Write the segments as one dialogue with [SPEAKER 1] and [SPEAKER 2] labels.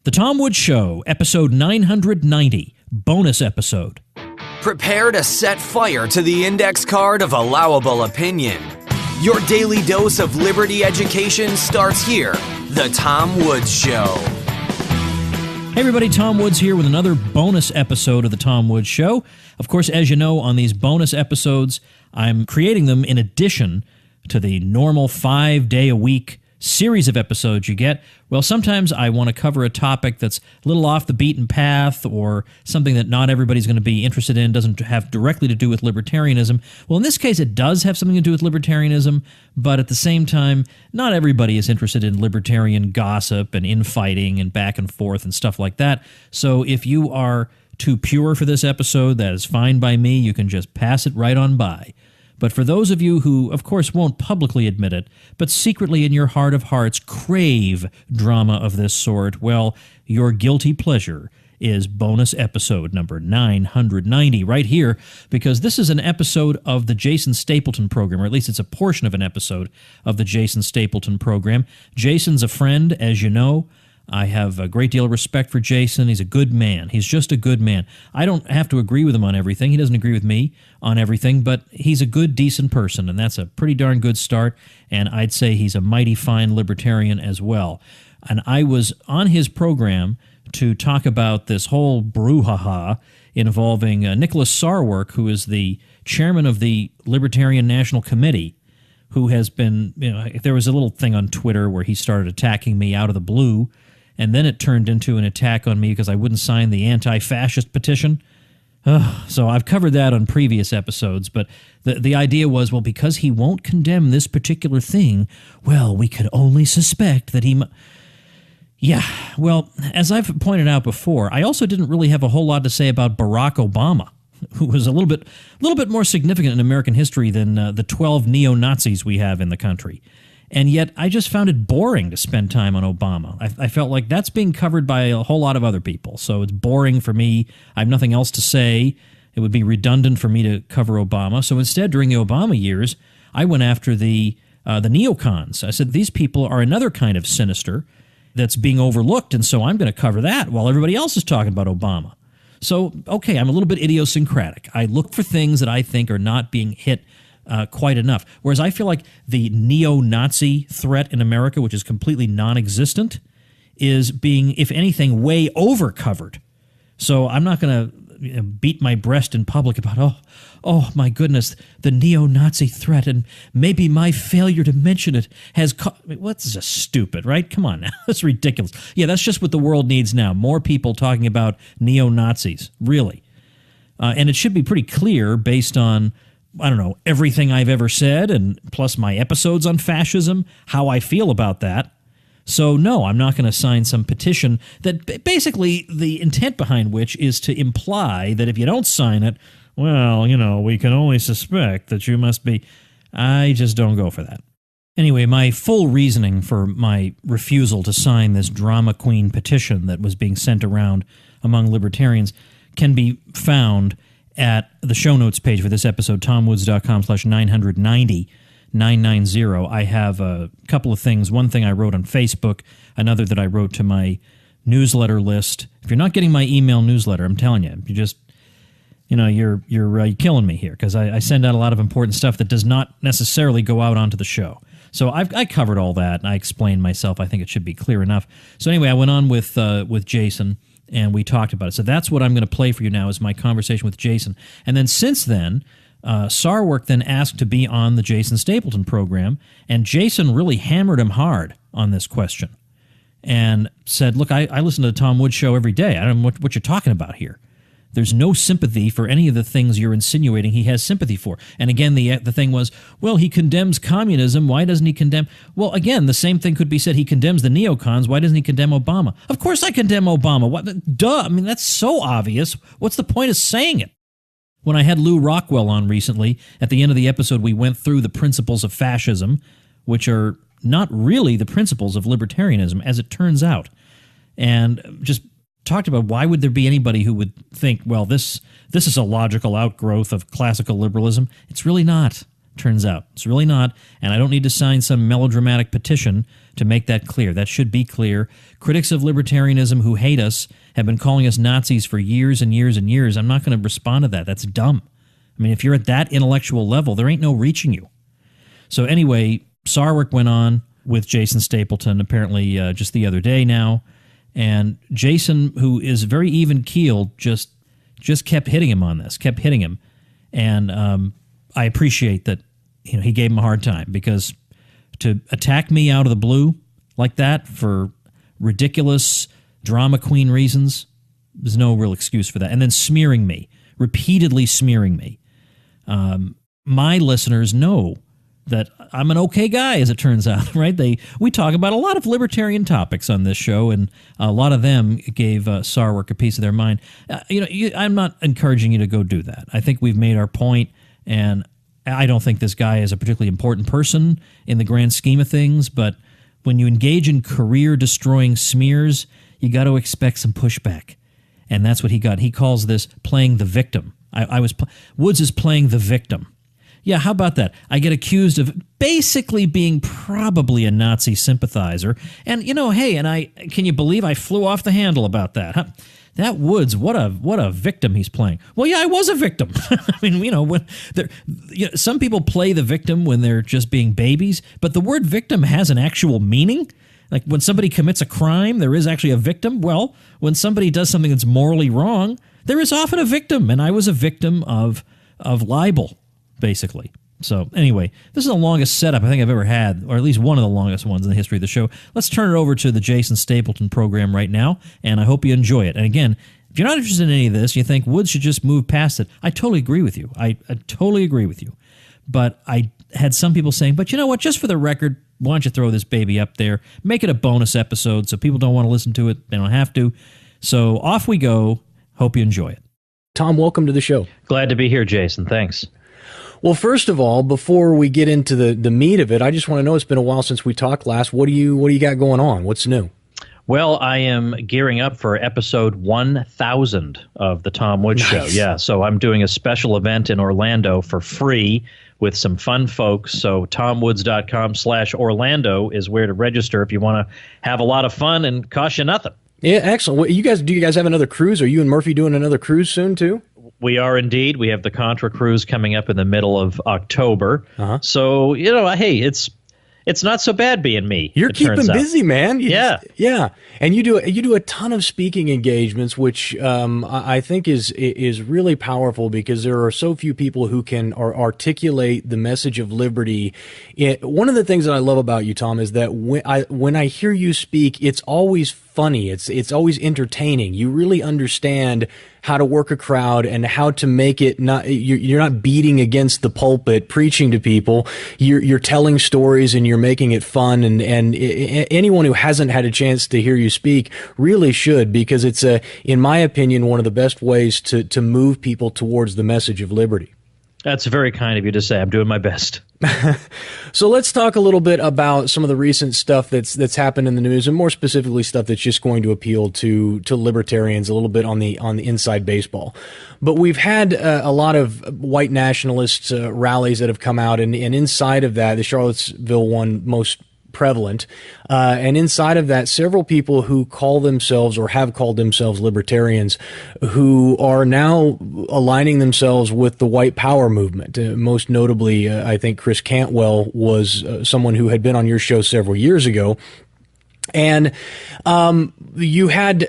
[SPEAKER 1] The Tom Woods Show, episode 990, bonus episode.
[SPEAKER 2] Prepare to set fire to the index card of allowable opinion. Your daily dose of liberty education starts here. The Tom Woods Show.
[SPEAKER 1] Hey everybody, Tom Woods here with another bonus episode of The Tom Woods Show. Of course, as you know, on these bonus episodes, I'm creating them in addition to the normal 5-day-a-week series of episodes you get. Well, sometimes I want to cover a topic that's a little off the beaten path or something that not everybody's going to be interested in, doesn't have directly to do with libertarianism. Well, in this case, it does have something to do with libertarianism, but at the same time, not everybody is interested in libertarian gossip and infighting and back and forth and stuff like that. So if you are too pure for this episode, that is fine by me. You can just pass it right on by. But for those of you who, of course, won't publicly admit it, but secretly in your heart of hearts crave drama of this sort, well, your guilty pleasure is bonus episode number 990 right here, because this is an episode of the Jason Stapleton program, or at least it's a portion of an episode of the Jason Stapleton program. Jason's a friend, as you know. I have a great deal of respect for Jason. He's a good man. He's just a good man. I don't have to agree with him on everything. He doesn't agree with me on everything, but he's a good, decent person, and that's a pretty darn good start, and I'd say he's a mighty fine libertarian as well. And I was on his program to talk about this whole brouhaha involving Nicholas Sarwark, who is the chairman of the Libertarian National Committee, who has been, there was a little thing on Twitter where he started attacking me out of the blue, and then it turned into an attack on me because I wouldn't sign the anti-fascist petition. So I've covered that on previous episodes, but the idea was, well, because he won't condemn this particular thing, well, we could only suspect that he... Yeah, well, as I've pointed out before, I also didn't really have a whole lot to say about Barack Obama, who was a little bit more significant in American history than the 12 neo-Nazis we have in the country. And yet, I just found it boring to spend time on Obama. I felt like that's being covered by a whole lot of other people, so it's boring for me. I have nothing else to say. It would be redundant for me to cover Obama. So instead, during the Obama years, I went after the neocons. I said, these people are another kind of sinister that's being overlooked, and so I'm going to cover that while everybody else is talking about Obama. So, okay, I'm a little bit idiosyncratic. I look for things that I think are not being hit quite enough. Whereas I feel like the neo-Nazi threat in America, which is completely non-existent, is being, if anything, way over-covered. So I'm not going to beat my breast in public about, oh my goodness, the neo-Nazi threat, and maybe my failure to mention it has... What's just stupid, right? Come on now. That's ridiculous. Yeah, that's just what the world needs now. More people talking about neo-Nazis, really. And it should be pretty clear based on, I don't know, everything I've ever said, and plus my episodes on fascism, how I feel about that. So no, I'm not going to sign some petition that basically the intent behind which is to imply that if you don't sign it, well, we can only suspect that you must be... I just don't go for that. Anyway, my full reasoning for my refusal to sign this drama queen petition that was being sent around among libertarians can be found at the show notes page for this episode, tomwoods.com/990. 990. I have a couple of things. One thing I wrote on Facebook, another that I wrote to my newsletter list. If you're not getting my email newsletter, I'm telling you, you just, you're killing me here, because I send out a lot of important stuff that does not necessarily go out onto the show. So I covered all that, and I explained myself. I think it should be clear enough. So anyway, I went on with Jason, and we talked about it. So that's what I'm going to play for you now, is my conversation with Jason. And then since then, Sarwark then asked to be on the Jason Stapleton program, and Jason really hammered him hard on this question and said, look, I listen to the Tom Woods Show every day. I don't know what you're talking about here. There's no sympathy for any of the things you're insinuating he has sympathy for. And again, the thing was, well, he condemns communism. Why doesn't he condemn... Well, again, the same thing could be said. He condemns the neocons. Why doesn't he condemn Obama? Of course I condemn Obama. What? Duh. I mean, that's so obvious. What's the point of saying it? When I had Lew Rockwell on recently, at the end of the episode, we went through the principles of fascism, which are not really the principles of libertarianism, as it turns out. And just talked about why would there be anybody who would think, well, this is a logical outgrowth of classical liberalism. It's really not. turns out. It's really not, and I don't need to sign some melodramatic petition to make that clear. That should be clear. Critics of libertarianism who hate us have been calling us Nazis for years and years and years. I'm not going to respond to that. That's dumb. I mean, if you're at that intellectual level, there ain't no reaching you. So anyway, Sarwark went on with Jason Stapleton apparently just the other day now, and Jason, who is very even-keeled, just kept hitting him on this, kept hitting him. And I appreciate that he gave him a hard time, because to attack me out of the blue like that for ridiculous drama queen reasons, there's no real excuse for that. And then smearing me, repeatedly smearing me. My listeners know that I'm an okay guy, as it turns out, right? We talk about a lot of libertarian topics on this show, and a lot of them gave Sarwark a piece of their mind. I'm not encouraging you to go do that. I think we've made our point, and I don't think this guy is a particularly important person in the grand scheme of things, but when you engage in career-destroying smears, you got to expect some pushback, and that's what he got. He calls this playing the victim. Woods is playing the victim. Yeah, how about that? I get accused of basically being probably a Nazi sympathizer. And, can you believe I flew off the handle about that? Huh? That Woods, what a victim he's playing. Well, yeah, I was a victim. I mean, some people play the victim when they're just being babies, but the word victim has an actual meaning. Like when somebody commits a crime, there is actually a victim. Well, when somebody does something that's morally wrong, there is often a victim, and I was a victim of libel, basically. So anyway, this is the longest setup I think I've ever had, or at least one of the longest ones in the history of the show. Let's turn it over to the Jason Stapleton program right now, and I hope you enjoy it. And again, if you're not interested in any of this, you think Woods should just move past it, I totally agree with you. I totally agree with you. But I had some people saying, but you know what, just for the record, why don't you throw this baby up there, make it a bonus episode so people don't want to listen to it, they don't have to. So off we go. Hope you enjoy it.
[SPEAKER 3] Tom, welcome to the show.
[SPEAKER 1] Glad to be here, Jason. Thanks.
[SPEAKER 3] Well, first of all, before we get into the meat of it, I just want to know, it's been a while since we talked last. What do you got going on? What's new?
[SPEAKER 1] Well, I am gearing up for episode 1000 of the Tom Woods Show. Yeah, so I'm doing a special event in Orlando for free with some fun folks. So tomwoods.com/Orlando is where to register if you want to have a lot of fun and cost you nothing.
[SPEAKER 3] Yeah, excellent. Do you guys have another cruise? Are you and Murphy doing another cruise soon too?
[SPEAKER 1] We are indeed. We have the Contra cruise coming up in the middle of October. Uh-huh. So, hey, it's not so bad being me.
[SPEAKER 3] You're keeping busy, man.
[SPEAKER 1] Yeah.
[SPEAKER 3] And you do a ton of speaking engagements, which I think is really powerful, because there are so few people who can articulate the message of liberty. One of the things that I love about you, Tom, is that when I hear you speak, it's always funny. It's always entertaining. You really understand how to work a crowd and how to make it you're not beating against the pulpit preaching to people. You're telling stories and you're making it fun, and anyone who hasn't had a chance to hear you speak really should, because it's in my opinion, one of the best ways to move people towards the message of liberty.
[SPEAKER 1] That's very kind of you to say. I'm doing my best.
[SPEAKER 3] So let's talk a little bit about some of the recent stuff that's happened in the news, and more specifically stuff that's just going to appeal to libertarians a little bit on the inside baseball. But we've had a lot of white nationalist rallies that have come out, and inside of that, the Charlottesville one most prevalent. And inside of that, several people who call themselves or have called themselves libertarians, who are now aligning themselves with the white power movement. Most notably, I think Chris Cantwell was someone who had been on your show several years ago. And you had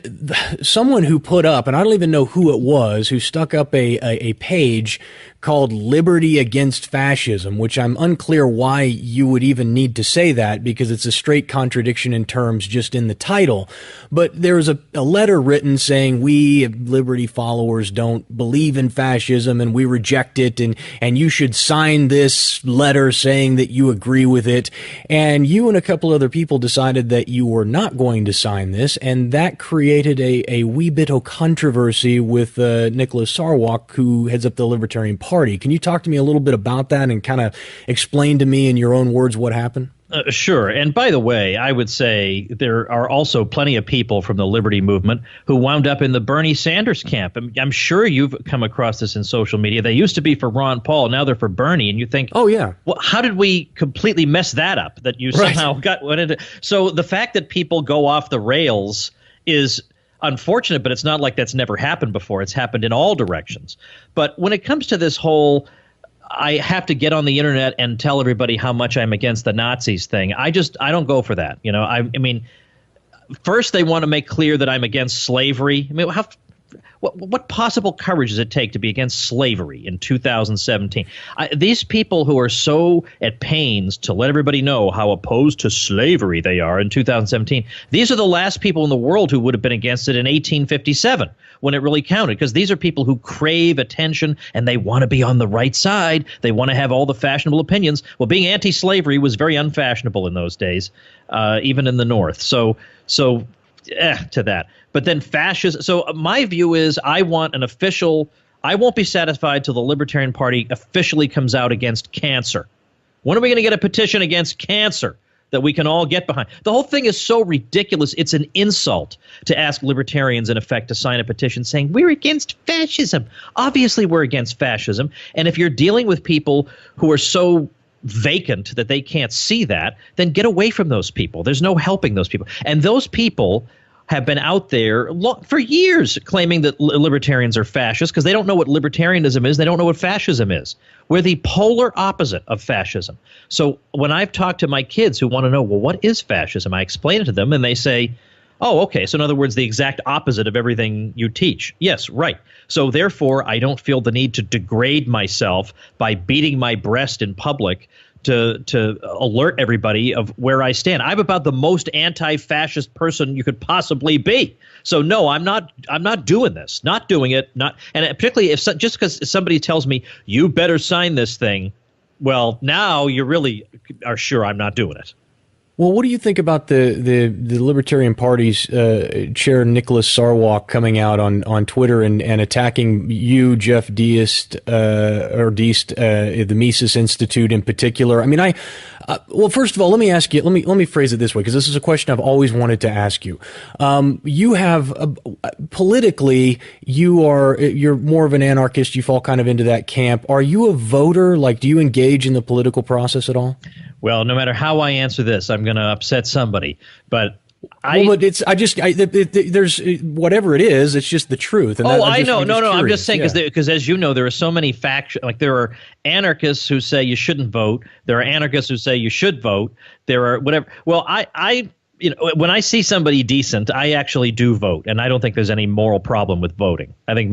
[SPEAKER 3] someone who put up, and I don't even know who it was, who stuck up a page called Liberty Against Fascism, which I'm unclear why you would even need to say that, because it's a straight contradiction in terms just in the title. But there was a letter written saying, we liberty followers don't believe in fascism and we reject it, and you should sign this letter saying that you agree with it. And you and a couple other people decided that you were not going to sign this, and that created a wee bit of controversy with Nicholas Sarwark, who heads up the Libertarian Party. Can you talk to me a little bit about that and kind of explain to me in your own words what happened?
[SPEAKER 1] Sure. And by the way, I would say there are also plenty of people from the liberty movement who wound up in the Bernie Sanders camp. I'm sure you've come across this in social media. They used to be for Ron Paul. Now they're for Bernie. And you think,
[SPEAKER 3] oh, yeah.
[SPEAKER 1] Well, how did we completely mess that up? That you somehow went into. So the fact that people go off the rails is unfortunate, but it's not like that's never happened before. It's happened in all directions. But when it comes to this whole I have to get on the internet and tell everybody how much I'm against the Nazis thing, I don't go for that. I mean, first they want to make clear that I'm against slavery. I mean, what possible courage does it take to be against slavery in 2017? These people who are so at pains to let everybody know how opposed to slavery they are in 2017, these are the last people in the world who would have been against it in 1857 when it really counted, because these are people who crave attention and they want to be on the right side. They want to have all the fashionable opinions. Well, being anti-slavery was very unfashionable in those days, even in the North. So to that. But then fascism. So my view is I won't be satisfied till the Libertarian Party officially comes out against cancer. When are we going to get a petition against cancer that we can all get behind? The whole thing is so ridiculous. It's an insult to ask libertarians, in effect, to sign a petition saying we're against fascism. Obviously, we're against fascism. And if you're dealing with people who are so vacant that they can't see that, then get away from those people. There's no helping those people. And those people have been out there for years claiming that libertarians are fascists because they don't know what libertarianism is. They don't know what fascism is. We're the polar opposite of fascism. So when I've talked to my kids who want to know, well, what is fascism? I explain it to them and they say, oh, okay. So in other words, the exact opposite of everything you teach. Yes, right. So therefore, I don't feel the need to degrade myself by beating my breast in public to alert everybody of where I stand. I'm about the most anti-fascist person you could possibly be. So no, I'm not doing this. Not doing it. And particularly if just because somebody tells me you better sign this thing, well, now you really are sure I'm not doing it.
[SPEAKER 3] Well, what do you think about the Libertarian Party's chair Nicholas Sarwark coming out on Twitter and attacking you, Jeff Deist, the Mises Institute in particular? I mean, well, first of all, let me ask you. Let me phrase it this way, because this is a question I've always wanted to ask you. You have politically, you're more of an anarchist. You fall kind of into that camp. Are you a voter? Like, do you engage in the political process at all?
[SPEAKER 1] Well, no matter how I answer this, I'm going to upset somebody. But
[SPEAKER 3] there's whatever it is, it's just the truth. And
[SPEAKER 1] I know. No, I'm just saying because as you know, there are so many factions. Like there are anarchists who say you shouldn't vote. There are anarchists who say you should vote. There are whatever. Well, I when I see somebody decent, I actually do vote, and I don't think there's any moral problem with voting. I think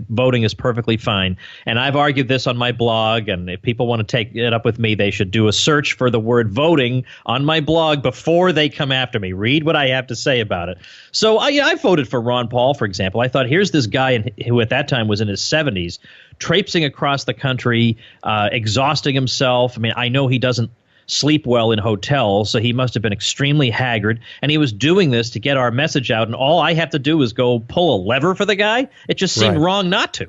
[SPEAKER 1] voting is perfectly fine, and I've argued this on my blog. And if people want to take it up with me, they should do a search for the word voting on my blog before they come after me. Read what I have to say about it. So I voted for Ron Paul, for example. I thought, here's this guy who at that time was in his 70s, traipsing across the country, exhausting himself. I mean, I know he doesn't sleep well in hotels, so he must have been extremely haggard, and he was doing this to get our message out, and all I have to do is go pull a lever for the guy. It just seemed wrong not to.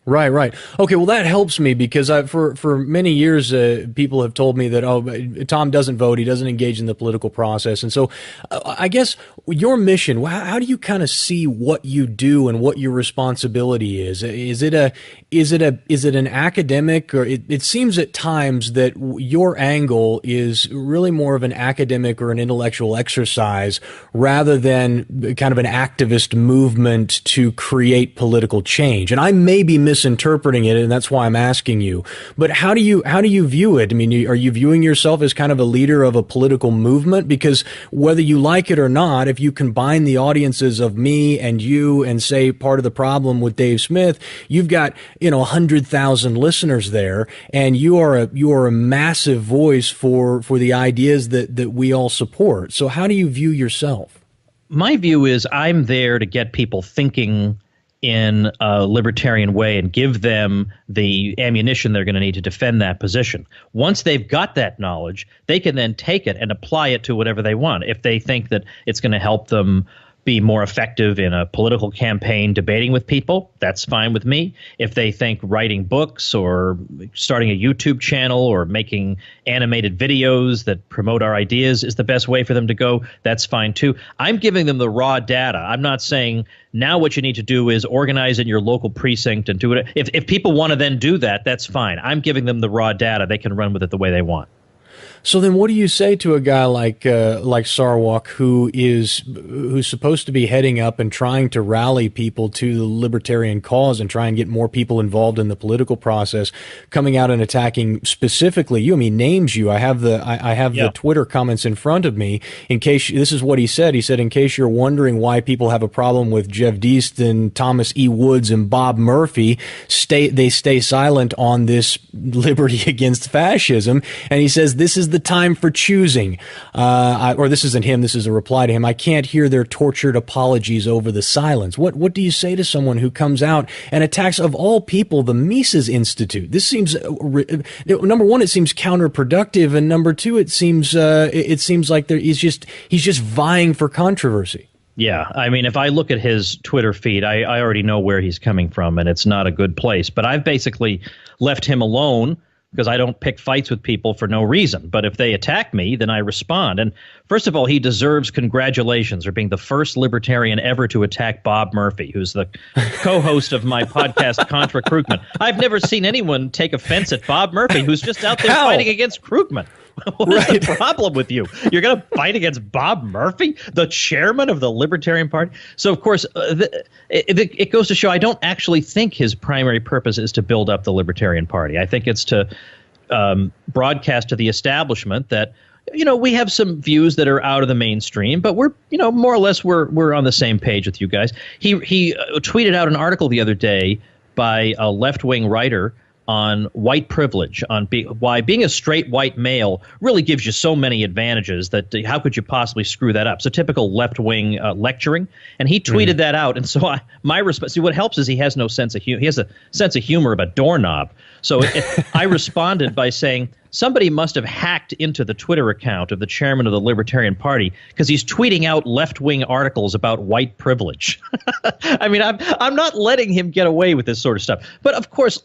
[SPEAKER 3] Right. Okay, well, that helps me because for many years, people have told me that, Tom doesn't vote, he doesn't engage in the political process. And so I guess your mission, how do you kind of see what you do and what your responsibility is? Is it an academic, or it seems at times that your angle is really more of an academic or an intellectual exercise rather than kind of an activist movement to create political change. And I may be misinterpreting it, and that's why I'm asking you. But how do you view it? I mean, are you viewing yourself as kind of a leader of a political movement? Because whether you like it or not, if you combine the audiences of me and you and say part of the problem with Dave Smith, you've got 100,000 listeners there, and you are a massive voice for the ideas that we all support. So how do you view yourself?
[SPEAKER 1] My view is I'm there to get people thinking in a libertarian way and give them the ammunition they're going to need to defend that position. Once they've got that knowledge, they can then take it and apply it to whatever they want. If they think that it's going to help them
[SPEAKER 4] be more effective in a political campaign debating with people, that's fine with me. If they think writing books or starting a YouTube channel or making animated videos that promote our ideas is the best way for them to go, that's fine too. I'm giving them the raw data. I'm not saying now what you need to do is organize in your local precinct and do it. If people want to then do that, that's fine. I'm giving them the raw data. They can run with it the way they want.
[SPEAKER 3] So then what do you say to a guy like Sarwalk, who's supposed to be heading up and trying to rally people to the libertarian cause and try and get more people involved in the political process, coming out and attacking specifically you? I mean, names you. I have the Twitter comments in front of me. In case this is what he said. He said, in case you're wondering why people have a problem with Jeff Deaston, Thomas E. Woods, and Bob Murphy, they stay silent on this liberty against fascism. And he says, this is the time for choosing. Or this isn't him, this is a reply to him. I can't hear their tortured apologies over the silence. What do you say to someone who comes out and attacks, of all people, the Mises Institute? This seems, number one, it seems counterproductive, and number two, it seems like he's just vying for controversy.
[SPEAKER 4] Yeah, I mean, if I look at his Twitter feed, I already know where he's coming from, and it's not a good place. But I've basically left him alone because I don't pick fights with people for no reason. But if they attack me, then I respond. And first of all, he deserves congratulations for being the first libertarian ever to attack Bob Murphy, who's the co-host of my podcast, Contra Krugman. I've never seen anyone take offense at Bob Murphy, who's just out there fighting against Krugman. What is the problem with you? You're going to fight against Bob Murphy, the chairman of the Libertarian Party? So, of course, it goes to show I don't actually think his primary purpose is to build up the Libertarian Party. I think it's to broadcast to the establishment that, we have some views that are out of the mainstream, but we're, more or less we're on the same page with you guys. He tweeted out an article the other day by a left-wing writer on white privilege, on why being a straight white male really gives you so many advantages that how could you possibly screw that up? So typical left-wing lecturing. And he tweeted that out. And so my response, see, what helps is he has no sense of humor. He has a sense of humor of a doorknob. So I responded by saying, somebody must have hacked into the Twitter account of the chairman of the Libertarian Party because he's tweeting out left-wing articles about white privilege. I mean, I'm not letting him get away with this sort of stuff. But of course,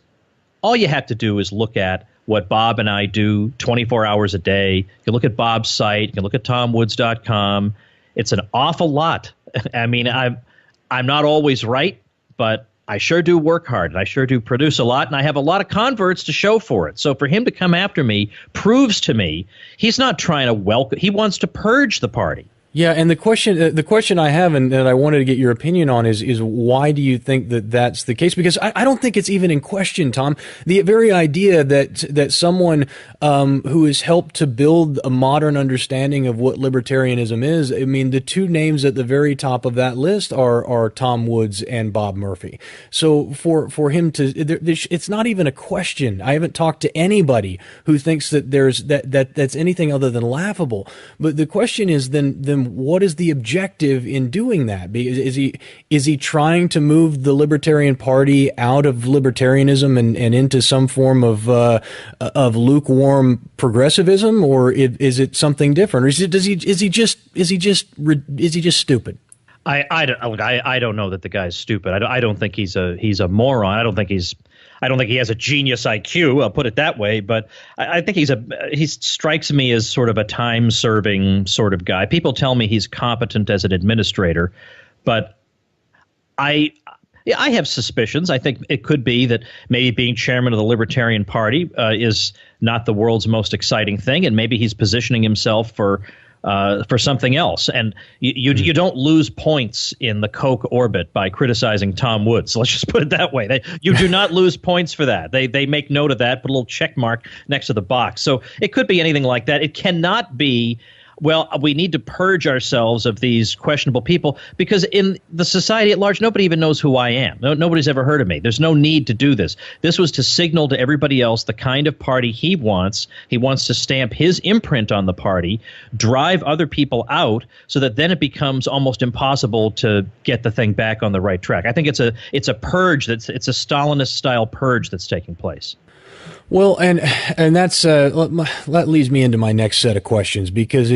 [SPEAKER 4] all you have to do is look at what Bob and I do 24 hours a day. You can look at Bob's site. You can look at tomwoods.com. It's an awful lot. I mean, I'm not always right, but I sure do work hard, and I sure do produce a lot, and I have a lot of converts to show for it. So for him to come after me proves to me he's not trying to welcome. He wants to purge the party.
[SPEAKER 3] Yeah, and the question I have, and that I wanted to get your opinion on, is why do you think that that's the case? Because I don't think it's even in question, Tom. The very idea that someone who has helped to build a modern understanding of what libertarianism is, I mean, the two names at the very top of that list are Tom Woods and Bob Murphy. So for him to, it's not even a question. I haven't talked to anybody who thinks that that's anything other than laughable. But the question is then what is the objective in doing that? Is he trying to move the Libertarian Party out of libertarianism and into some form of lukewarm progressivism, or is it something different? Or is he just stupid?
[SPEAKER 4] I don't know that the guy's stupid. I don't think he's a moron. I don't think he has a genius IQ. I'll put it that way. But I think he strikes me as sort of a time-serving sort of guy. People tell me he's competent as an administrator, but I have suspicions. I think it could be that maybe being chairman of the Libertarian Party is not the world's most exciting thing, and maybe he's positioning himself for something else. And you don't lose points in the Koch orbit by criticizing Tom Woods. So let's just put it that way. You do not lose points for that. They make note of that, put a little check mark next to the box. So it could be anything like that. It cannot be, well, we need to purge ourselves of these questionable people, because in the society at large, nobody even knows who I am. Nobody's ever heard of me. There's no need to do this. This was to signal to everybody else the kind of party he wants. He wants to stamp his imprint on the party, drive other people out, so that then it becomes almost impossible to get the thing back on the right track. I think it's a purge it's a Stalinist style purge that's taking place.
[SPEAKER 3] Well, and that's that leads me into my next set of questions, because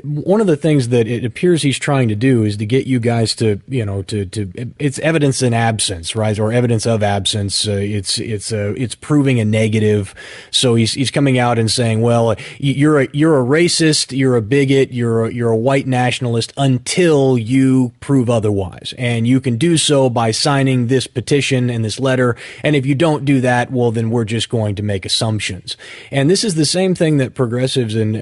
[SPEAKER 3] one of the things that it appears he's trying to do is to get you guys to it's evidence in absence, right, or evidence of absence. It's proving a negative. So he's coming out and saying, well, you're a racist, you're a bigot, you're a white nationalist until you prove otherwise, and you can do so by signing this petition and this letter. And if you don't do that, well, then we're just going to make assumptions. And this is the same thing that progressives and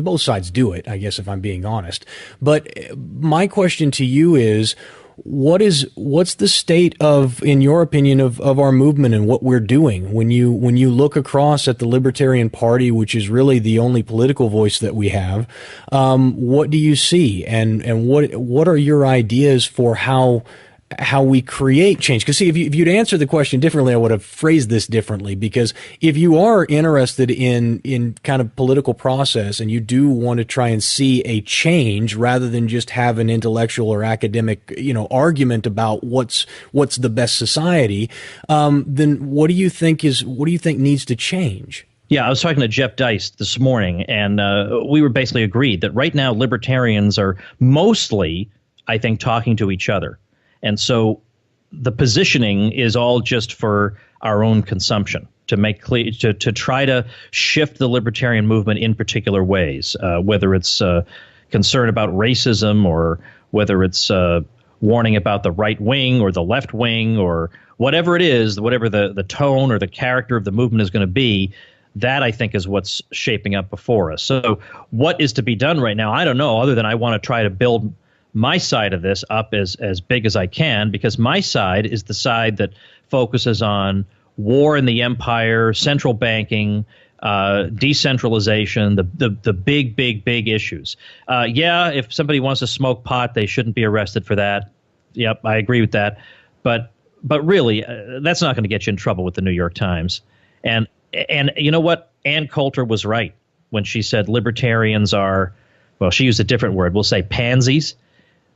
[SPEAKER 3] both sides do it, I guess, if I'm being honest. But my question to you is, what's the state of, in your opinion, of our movement and what we're doing? When you look across at the Libertarian Party, which is really the only political voice that we have, what do you see, and what are your ideas for how we create change? Because see, if you'd answered the question differently, I would have phrased this differently. Because if you are interested in kind of political process, and you do want to try and see a change rather than just have an intellectual or academic, argument about what's the best society, then what do you think needs to change?
[SPEAKER 4] Yeah, I was talking to Jeff Deist this morning, and we were basically agreed that right now libertarians are mostly, I think, talking to each other. And so the positioning is all just for our own consumption, to make clear, to try to shift the libertarian movement in particular ways, whether it's concern about racism, or whether it's warning about the right wing or the left wing, or whatever it is, whatever the tone or the character of the movement is going to be. That, I think, is what's shaping up before us. So what is to be done right now? I don't know, other than I want to try to build my side of this up as big as I can, because my side is the side that focuses on war in the empire, central banking, decentralization, the big issues. If somebody wants to smoke pot, they shouldn't be arrested for that. Yep, I agree with that. But really, that's not going to get you in trouble with the New York Times. And you know what? Ann Coulter was right when she said libertarians are, well, she used a different word. We'll say pansies.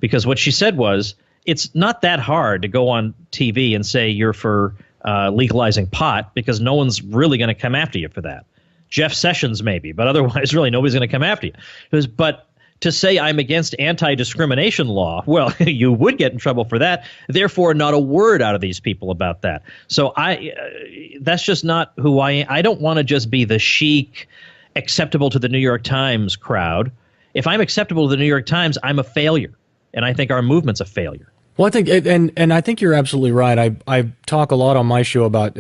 [SPEAKER 4] Because what she said was, it's not that hard to go on TV and say you're for legalizing pot, because no one's really going to come after you for that. Jeff Sessions maybe, but otherwise really nobody's going to come after you. But to say I'm against anti-discrimination law, well, you would get in trouble for that. Therefore, not a word out of these people about that. So that's just not who I am. I don't want to just be the chic, acceptable to the New York Times crowd. If I'm acceptable to the New York Times, I'm a failure. And I think our movement's a failure.
[SPEAKER 3] Well, I think, and I think you're absolutely right. I talk a lot on my show about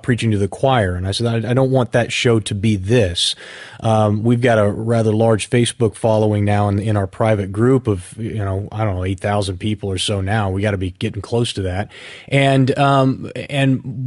[SPEAKER 3] preaching to the choir, and I said I don't want that show to be this. We've got a rather large Facebook following now in our private group of, I don't know, 8,000 people or so now. We got to be getting close to that. And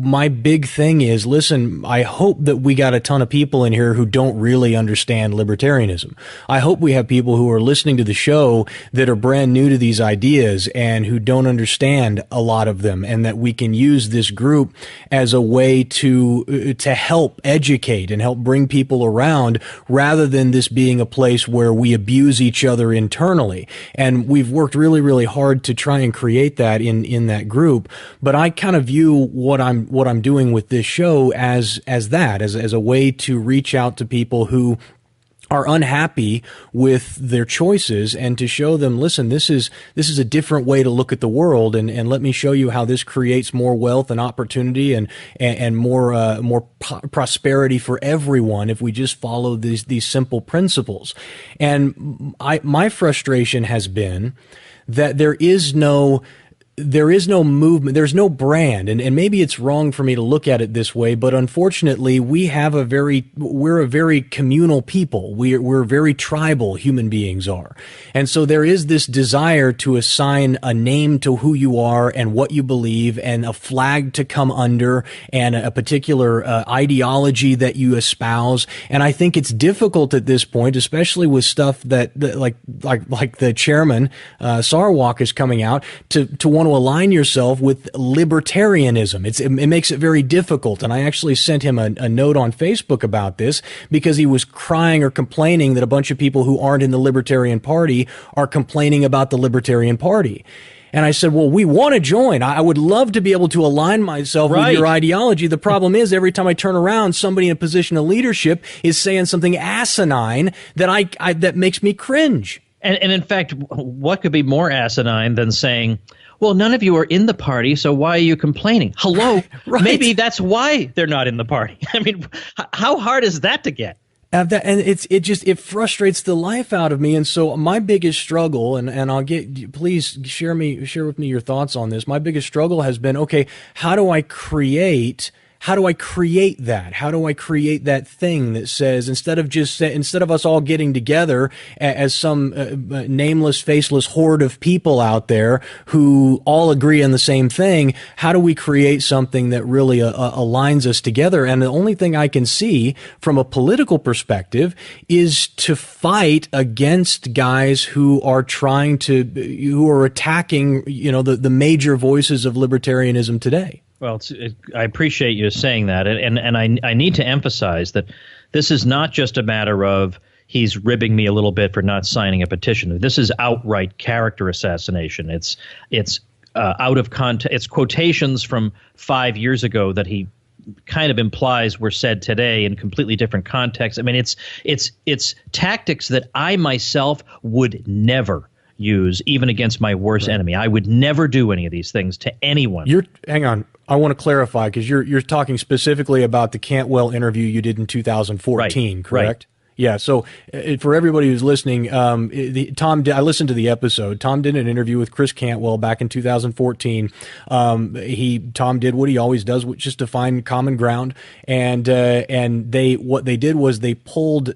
[SPEAKER 3] my big thing is, listen, I hope that we got a ton of people in here who don't really understand libertarianism. I hope we have people who are listening to the show that are brand new to these ideas and who don't understand a lot of them, and that we can use this group as a way to help educate and help bring people around, rather than this being a place where we abuse each other internally. And we've worked really, really hard to try and create that in that group. But I kind of view what I'm doing with this show as a way to reach out to people who are unhappy with their choices, and to show them, listen, this is a different way to look at the world, and let me show you how this creates more wealth and opportunity and more prosperity for everyone if we just follow these simple principles. And my frustration has been that there is no movement, there's no brand, and maybe it's wrong for me to look at it this way, but unfortunately we're a very communal people. We're very tribal, human beings are. And so there is this desire to assign a name to who you are and what you believe, and a flag to come under, and a particular ideology that you espouse. And I think it's difficult at this point, especially with stuff that like the chairman, Sarwalk, is coming out to want to align yourself with libertarianism. It makes it very difficult. And I actually sent him a note on Facebook about this, because he was crying or complaining that a bunch of people who aren't in the Libertarian Party are complaining about the Libertarian Party. And I said, well, we want to join. I would love to be able to align myself with your ideology. The problem is every time I turn around, somebody in a position of leadership is saying something asinine that that makes me cringe.
[SPEAKER 4] And in fact, what could be more asinine than saying, well, none of you are in the party, so why are you complaining? Hello?
[SPEAKER 3] Right.
[SPEAKER 4] Maybe that's why they're not in the party. I mean, how hard is that to get?
[SPEAKER 3] And it frustrates the life out of me. And so my biggest struggle, and please share with me your thoughts on this. My biggest struggle has been, okay, how do I create that? How do I create that thing that says, instead of us all getting together as some nameless, faceless horde of people out there who all agree on the same thing, how do we create something that really aligns us together? And the only thing I can see from a political perspective is to fight against guys who are who are attacking, the major voices of libertarianism today.
[SPEAKER 4] Well, I appreciate you saying that, and I need to emphasize that this is not just a matter of he's ribbing me a little bit for not signing a petition. This is outright character assassination. It's out of context. It's quotations from 5 years ago that he kind of implies were said today in completely different contexts. I mean, it's tactics that I myself would never use, even against my worst enemy. I would never do any of these things to anyone.
[SPEAKER 3] Hang on. I want to clarify, because you're talking specifically about the Cantwell interview you did in 2014, correct? Right. Yeah. So for everybody who's listening, I listened to the episode. Tom did an interview with Chris Cantwell back in 2014. Tom did what he always does, which is to find common ground. And what they did was they pulled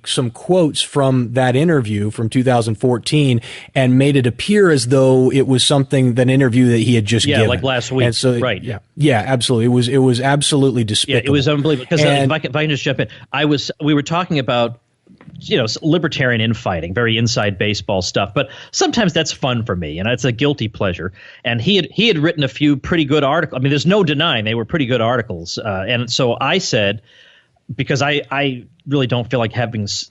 [SPEAKER 3] some quotes from that interview from 2014 and made it appear as though it was an interview that he had just given.
[SPEAKER 4] Yeah, like last week.
[SPEAKER 3] And so,
[SPEAKER 4] right.
[SPEAKER 3] Yeah, absolutely. It was absolutely despicable.
[SPEAKER 4] Yeah, it was unbelievable. Because if I can just jump in, we were talking about libertarian infighting, very inside baseball stuff, but sometimes that's fun for me, and it's a guilty pleasure. And he had written a few pretty good articles. I mean, there's no denying they were pretty good articles. And so I said, because I really don't feel like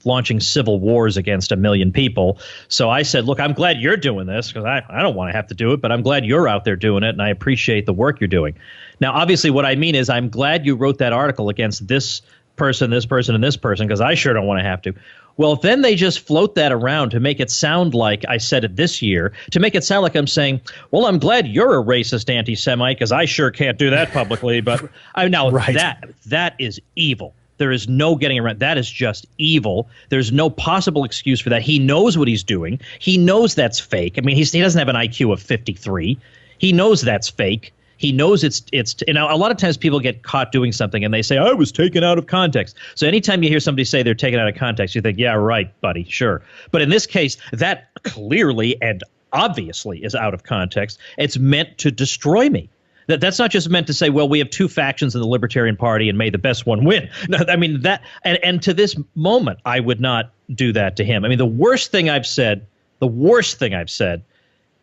[SPEAKER 4] launching civil wars against a million people. So I said, look, I'm glad you're doing this, because I don't want to have to do it, but I'm glad you're out there doing it, and I appreciate the work you're doing. Now, obviously, what I mean is I'm glad you wrote that article against this person, this person, and this person, because I sure don't want to have to. Well, then they just float that around to make it sound like I said it this year, to make it sound like I'm saying, well, I'm glad you're a racist anti-Semite, because I sure can't do that publicly. But that is evil. There is no getting around. That is just evil. There's no possible excuse for that. He knows what he's doing. He knows that's fake. I mean, he doesn't have an IQ of 53. He knows that's fake. He knows it's a lot of times people get caught doing something and they say, I was taken out of context. So anytime you hear somebody say they're taken out of context, you think, yeah, right, buddy, sure. But in this case, that clearly and obviously is out of context. It's meant to destroy me. That's not just meant to say, well, we have two factions in the Libertarian Party and may the best one win. No, I mean, that and to this moment, I would not do that to him. I mean, the worst thing I've said,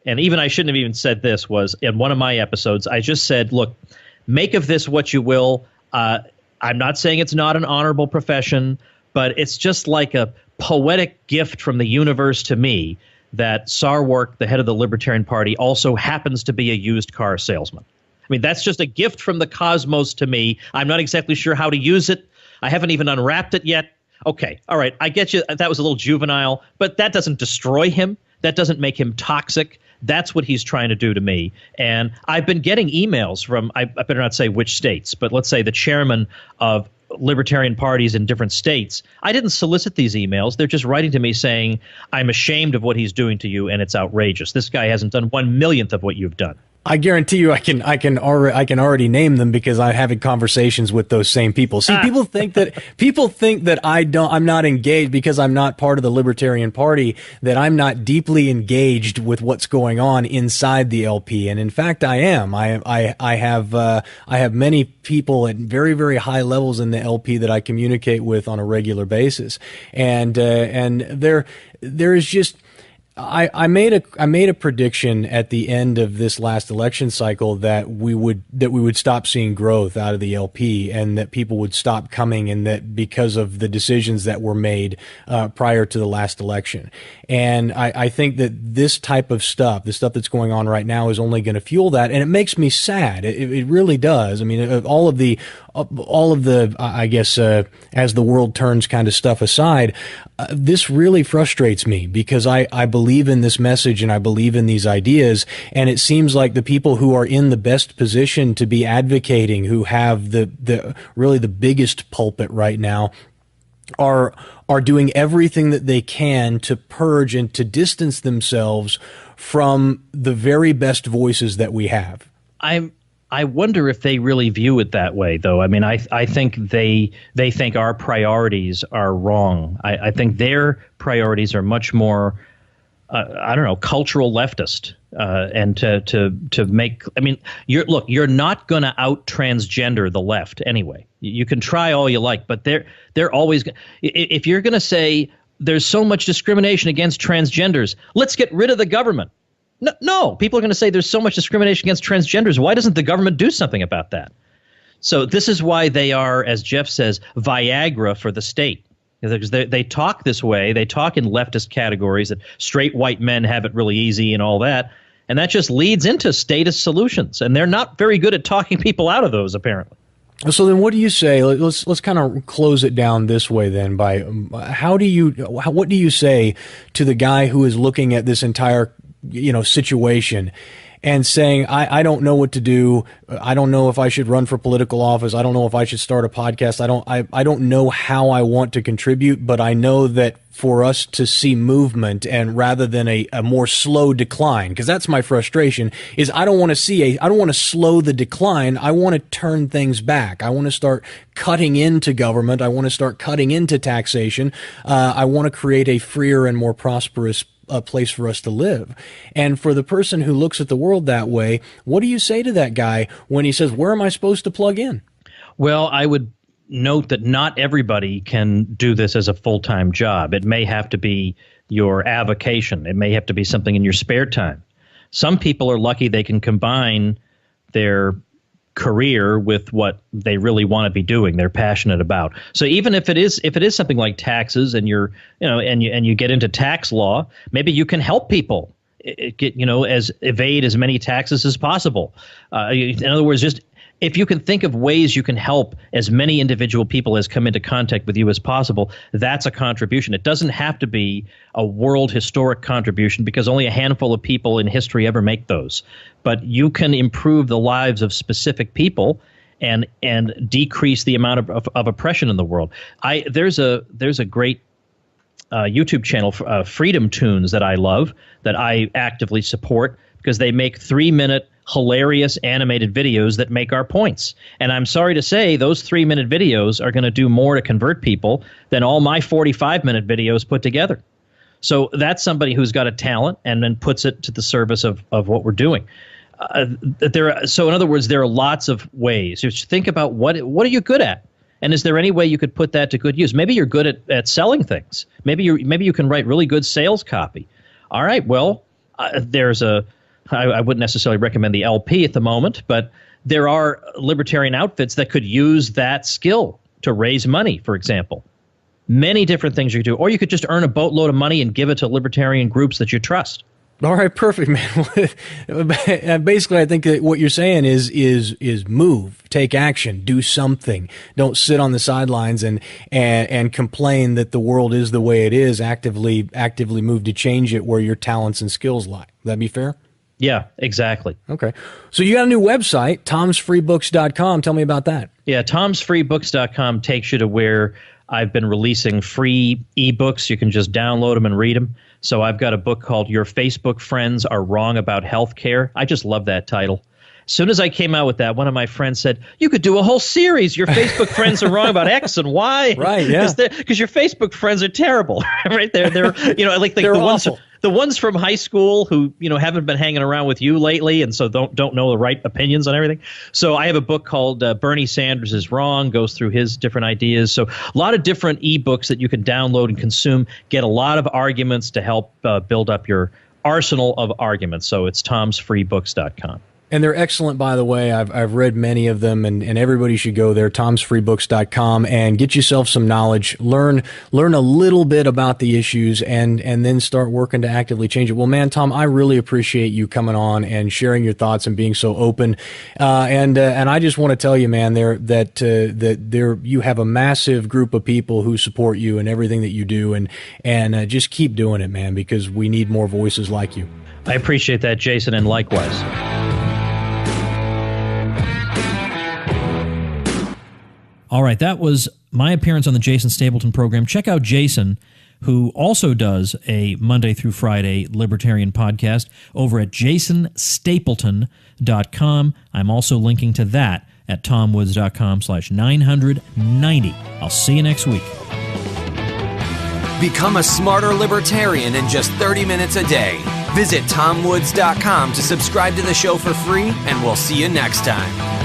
[SPEAKER 4] and even I shouldn't have even said this, was in one of my episodes, I just said, look, make of this what you will. I'm not saying it's not an honorable profession, but it's just like a poetic gift from the universe to me that Sarwark, the head of the Libertarian Party, also happens to be a used car salesman. I mean, that's just a gift from the cosmos to me. I'm not exactly sure how to use it. I haven't even unwrapped it yet. Okay, all right, I get you. That was a little juvenile, but that doesn't destroy him. That doesn't make him toxic. That's what he's trying to do to me. And I've been getting emails from, I better not say which states, but let's say the chairman of libertarian parties in different states. I didn't solicit these emails. They're just writing to me saying, I'm ashamed of what he's doing to you, and it's outrageous. This guy hasn't done 1/1,000,000th of what you've done.
[SPEAKER 3] I guarantee you, I can already name them, because I'm having conversations with those same people. See, people think that I'm not engaged because I'm not part of the Libertarian Party, that I'm not deeply engaged with what's going on inside the LP. And in fact, I am. I have many people at very, very high levels in the LP that I communicate with on a regular basis. And there is just, I made a prediction at the end of this last election cycle that we would stop seeing growth out of the LP, and that people would stop coming, and that because of the decisions that were made prior to the last election. And I think that this type of stuff, the stuff that's going on right now, is only going to fuel that, and it makes me sad. It really does. I mean, all of the I guess as the world turns kind of stuff aside, this really frustrates me, because I believe in this message and I believe in these ideas, and it seems like the people who are in the best position to be advocating, who have the really the biggest pulpit right now, are doing everything that they can to purge and to distance themselves from the very best voices that we have.
[SPEAKER 4] I wonder if they really view it that way, though. I mean, I think they think our priorities are wrong. I think their priorities are much more, I don't know, cultural leftist, and to make. I mean, you're not going to out transgender the left anyway. You can try all you like, but they're always. If you're going to say there's so much discrimination against transgenders, let's get rid of the government. No, people are going to say there's so much discrimination against transgenders. Why doesn't the government do something about that? So this is why they are, as Jeff says, Viagra for the state. Because they talk this way. They talk in leftist categories that straight white men have it really easy and all that. And that just leads into statist solutions. And they're not very good at talking people out of those, apparently.
[SPEAKER 3] So then what do you say? Let's kind of close it down this way then. By what do you say to the guy who is looking at this entire situation and saying, I don't know what to do. I don't know if I should run for political office. I don't know if I should start a podcast. I don't know how I want to contribute, but I know that for us to see movement, and rather than a more slow decline, because that's my frustration, is I don't want to slow the decline. I want to turn things back. I want to start cutting into government. I want to start cutting into taxation. I want to create a freer and more prosperous place for us to live. And for the person who looks at the world that way, what do you say to that guy when he says, where am I supposed to plug in?
[SPEAKER 4] Well, I would note that not everybody can do this as a full-time job. It may have to be your avocation. It may have to be something in your spare time. Some people are lucky they can combine their career with what they really want to be doing, they're passionate about. So even if it is something like taxes, and you're and you get into tax law, maybe you can help people evade as many taxes as possible. In other words, just if you can think of ways you can help as many individual people as come into contact with you as possible, that's a contribution. It doesn't have to be a world historic contribution, because only a handful of people in history ever make those. But you can improve the lives of specific people and decrease the amount of oppression in the world. There's a great YouTube channel, Freedom Tunes, that I love, that I actively support, because they make 3-minute hilarious animated videos that make our points. And I'm sorry to say, those 3-minute videos are going to do more to convert people than all my 45-minute videos put together. So that's somebody who's got a talent and then puts it to the service of what we're doing. So in other words, there are lots of ways. Just think about what are you good at? And is there any way you could put that to good use? Maybe you're good at selling things. Maybe you can write really good sales copy. All right, well, I wouldn't necessarily recommend the LP at the moment, but there are libertarian outfits that could use that skill to raise money, for example. Many different things you could do. Or you could just earn a boatload of money and give it to libertarian groups that you trust.
[SPEAKER 3] All right, perfect, man. Basically, I think that what you're saying is move, take action, do something. Don't sit on the sidelines and complain that the world is the way it is. Actively move to change it where your talents and skills lie. Would that be fair?
[SPEAKER 4] Yeah, exactly.
[SPEAKER 3] Okay. So you got a new website, tomsfreebooks.com. Tell me about that.
[SPEAKER 4] Yeah, tomsfreebooks.com takes you to where I've been releasing free ebooks. You can just download them and read them. So I've got a book called Your Facebook Friends Are Wrong About Healthcare. I just love that title. As soon as I came out with that, one of my friends said, you could do a whole series. Your Facebook friends are wrong about X and Y.
[SPEAKER 3] Right, yeah.
[SPEAKER 4] Because your Facebook friends are terrible. Right? They're like
[SPEAKER 3] they're
[SPEAKER 4] the ones.
[SPEAKER 3] awful.
[SPEAKER 4] the ones from high school who, haven't been hanging around with you lately, and so don't know the right opinions on everything. So I have a book called Bernie Sanders is Wrong, goes through his different ideas. So a lot of different ebooks that you can download and consume, get a lot of arguments to help build up your arsenal of arguments. So it's tomsfreebooks.com.
[SPEAKER 3] And they're excellent, by the way. I've read many of them, and everybody should go there, tomsfreebooks.com, and get yourself some knowledge, learn a little bit about the issues, and then start working to actively change it. Well, man, Tom, I really appreciate you coming on and sharing your thoughts and being so open. And I just want to tell you, man, that you have a massive group of people who support you and everything that you do, and just keep doing it, man, because we need more voices like you.
[SPEAKER 4] I appreciate that, Jason, and likewise.
[SPEAKER 1] All right, that was my appearance on the Jason Stapleton program. Check out Jason, who also does a Monday through Friday Libertarian podcast over at jasonstapleton.com. I'm also linking to that at tomwoods.com/990. I'll see you next week.
[SPEAKER 2] Become a smarter libertarian in just 30 minutes a day. Visit tomwoods.com to subscribe to the show for free, and we'll see you next time.